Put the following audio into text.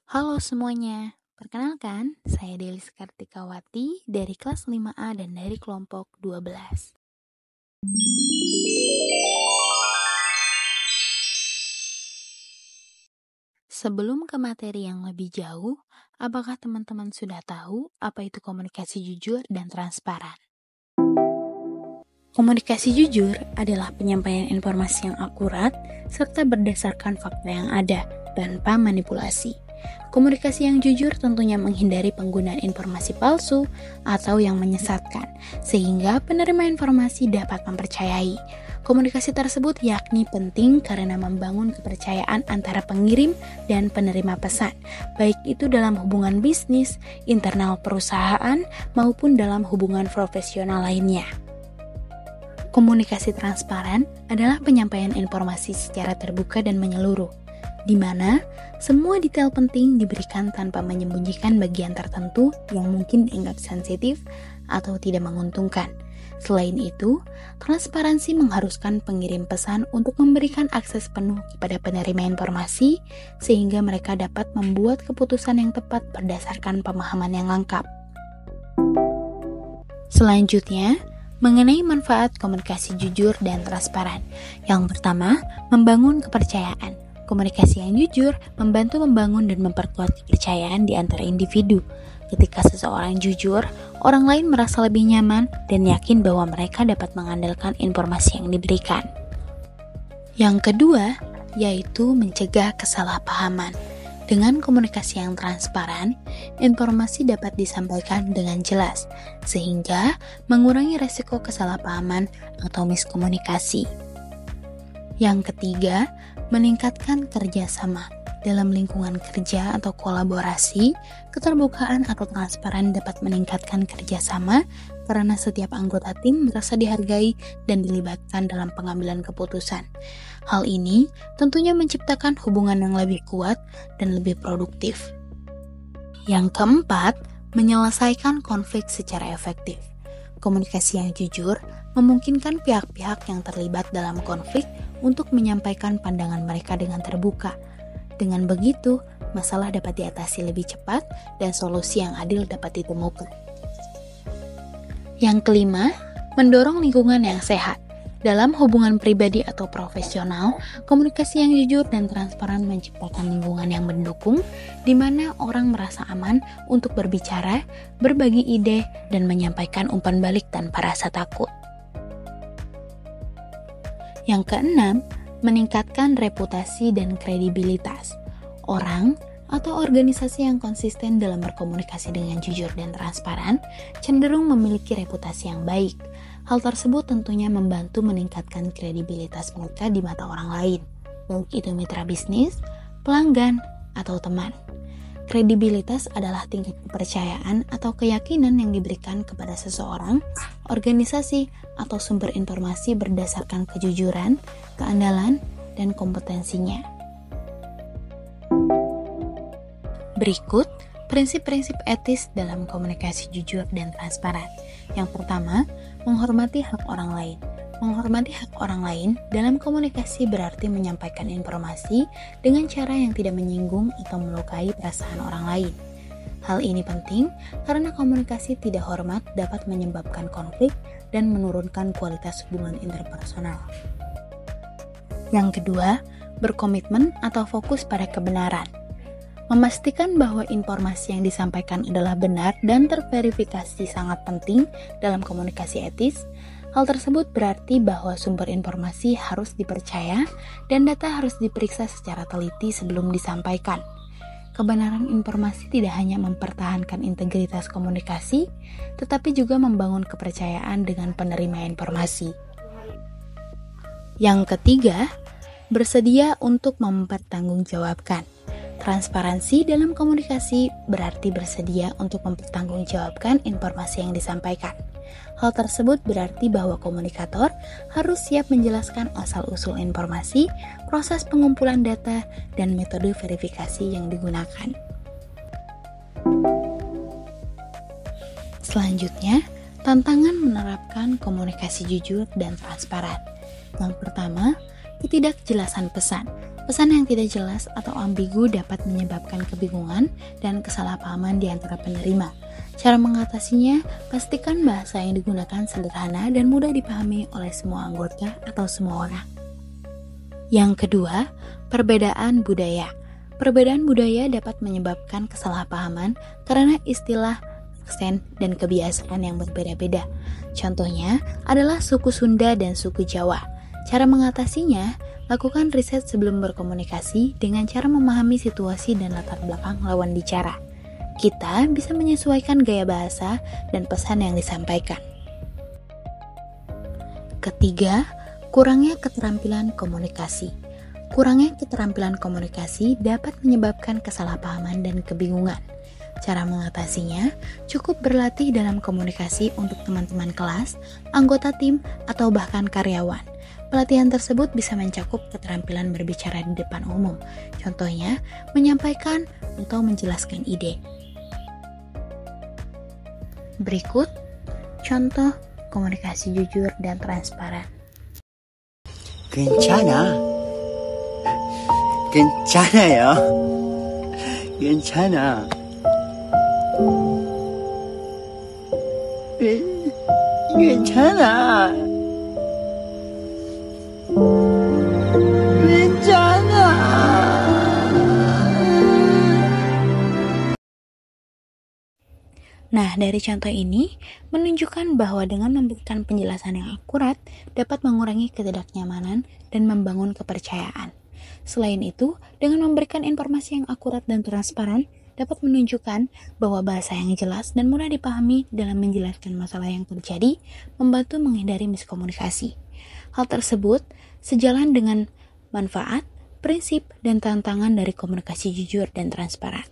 Halo semuanya, perkenalkan saya Delis Kartikawati dari kelas 5A dan dari kelompok 12. Sebelum ke materi yang lebih jauh, apakah teman-teman sudah tahu apa itu komunikasi jujur dan transparan? Komunikasi jujur adalah penyampaian informasi yang akurat serta berdasarkan fakta yang ada, tanpa manipulasi. Komunikasi yang jujur tentunya menghindari penggunaan informasi palsu atau yang menyesatkan, sehingga penerima informasi dapat mempercayai. Komunikasi tersebut yakni penting karena membangun kepercayaan antara pengirim dan penerima pesan, baik itu dalam hubungan bisnis, internal perusahaan, maupun dalam hubungan profesional lainnya. Komunikasi transparan adalah penyampaian informasi secara terbuka dan menyeluruh, di mana semua detail penting diberikan tanpa menyembunyikan bagian tertentu yang mungkin dianggap sensitif atau tidak menguntungkan. Selain itu, transparansi mengharuskan pengirim pesan untuk memberikan akses penuh kepada penerima informasi sehingga mereka dapat membuat keputusan yang tepat berdasarkan pemahaman yang lengkap. Selanjutnya, mengenai manfaat komunikasi jujur dan transparan. Yang pertama, membangun kepercayaan. Komunikasi yang jujur membantu membangun dan memperkuat kepercayaan di antara individu. Ketika seseorang jujur, orang lain merasa lebih nyaman dan yakin bahwa mereka dapat mengandalkan informasi yang diberikan. Yang kedua, yaitu mencegah kesalahpahaman. Dengan komunikasi yang transparan, informasi dapat disampaikan dengan jelas, sehingga mengurangi resiko kesalahpahaman atau miskomunikasi. Yang ketiga, meningkatkan kerjasama. Dalam lingkungan kerja atau kolaborasi, keterbukaan atau transparan dapat meningkatkan kerjasama karena setiap anggota tim merasa dihargai dan dilibatkan dalam pengambilan keputusan. Hal ini tentunya menciptakan hubungan yang lebih kuat dan lebih produktif. Yang keempat, menyelesaikan konflik secara efektif. Komunikasi yang jujur memungkinkan pihak-pihak yang terlibat dalam konflik untuk menyampaikan pandangan mereka dengan terbuka. Dengan begitu, masalah dapat diatasi lebih cepat dan solusi yang adil dapat ditemukan. Yang kelima, mendorong lingkungan yang sehat. Dalam hubungan pribadi atau profesional, komunikasi yang jujur dan transparan menciptakan lingkungan yang mendukung, di mana orang merasa aman untuk berbicara, berbagi ide, dan menyampaikan umpan balik tanpa rasa takut. Yang keenam, meningkatkan reputasi dan kredibilitas. Orang atau organisasi yang konsisten dalam berkomunikasi dengan jujur dan transparan cenderung memiliki reputasi yang baik. Hal tersebut tentunya membantu meningkatkan kredibilitas mereka di mata orang lain, baik itu mitra bisnis, pelanggan, atau teman. Kredibilitas adalah tingkat kepercayaan atau keyakinan yang diberikan kepada seseorang, organisasi, atau sumber informasi berdasarkan kejujuran, keandalan, dan kompetensinya. Berikut prinsip-prinsip etis dalam komunikasi jujur dan transparan. Yang pertama, menghormati hak orang lain. Menghormati hak orang lain dalam komunikasi berarti menyampaikan informasi dengan cara yang tidak menyinggung atau melukai perasaan orang lain. Hal ini penting karena komunikasi tidak hormat dapat menyebabkan konflik dan menurunkan kualitas hubungan interpersonal. Yang kedua, berkomitmen atau fokus pada kebenaran. Memastikan bahwa informasi yang disampaikan adalah benar dan terverifikasi sangat penting dalam komunikasi etis. Hal tersebut berarti bahwa sumber informasi harus dipercaya dan data harus diperiksa secara teliti sebelum disampaikan. Kebenaran informasi tidak hanya mempertahankan integritas komunikasi, tetapi juga membangun kepercayaan dengan penerima informasi. Yang ketiga, bersedia untuk mempertanggungjawabkan. Transparansi dalam komunikasi berarti bersedia untuk mempertanggungjawabkan informasi yang disampaikan. Hal tersebut berarti bahwa komunikator harus siap menjelaskan asal-usul informasi, proses pengumpulan data, dan metode verifikasi yang digunakan. Selanjutnya, tantangan menerapkan komunikasi jujur dan transparan. Yang pertama, Ketidakjelasan pesan. Pesan yang tidak jelas atau ambigu dapat menyebabkan kebingungan dan kesalahpahaman di antara penerima. Cara mengatasinya, pastikan bahasa yang digunakan sederhana dan mudah dipahami oleh semua anggota atau semua orang. Yang kedua, perbedaan budaya. Perbedaan budaya dapat menyebabkan kesalahpahaman karena istilah, aksen, dan kebiasaan yang berbeda-beda. Contohnya adalah suku Sunda dan suku Jawa. Cara mengatasinya, lakukan riset sebelum berkomunikasi dengan cara memahami situasi dan latar belakang lawan bicara. Kita bisa menyesuaikan gaya bahasa dan pesan yang disampaikan. Ketiga, kurangnya keterampilan komunikasi. Kurangnya keterampilan komunikasi dapat menyebabkan kesalahpahaman dan kebingungan. Cara mengatasinya cukup berlatih dalam komunikasi untuk teman-teman kelas, anggota tim, atau bahkan karyawan. Pelatihan tersebut bisa mencakup keterampilan berbicara di depan umum, contohnya menyampaikan atau menjelaskan ide. Berikut contoh komunikasi jujur dan transparan. 괜찮아요. 괜찮아. 괜찮아. Nah, dari contoh ini menunjukkan bahwa dengan memberikan penjelasan yang akurat dapat mengurangi ketidaknyamanan dan membangun kepercayaan. Selain itu, dengan memberikan informasi yang akurat dan transparan dapat menunjukkan bahwa bahasa yang jelas dan mudah dipahami dalam menjelaskan masalah yang terjadi membantu menghindari miskomunikasi. Hal tersebut sejalan dengan manfaat, prinsip, dan tantangan dari komunikasi jujur dan transparan.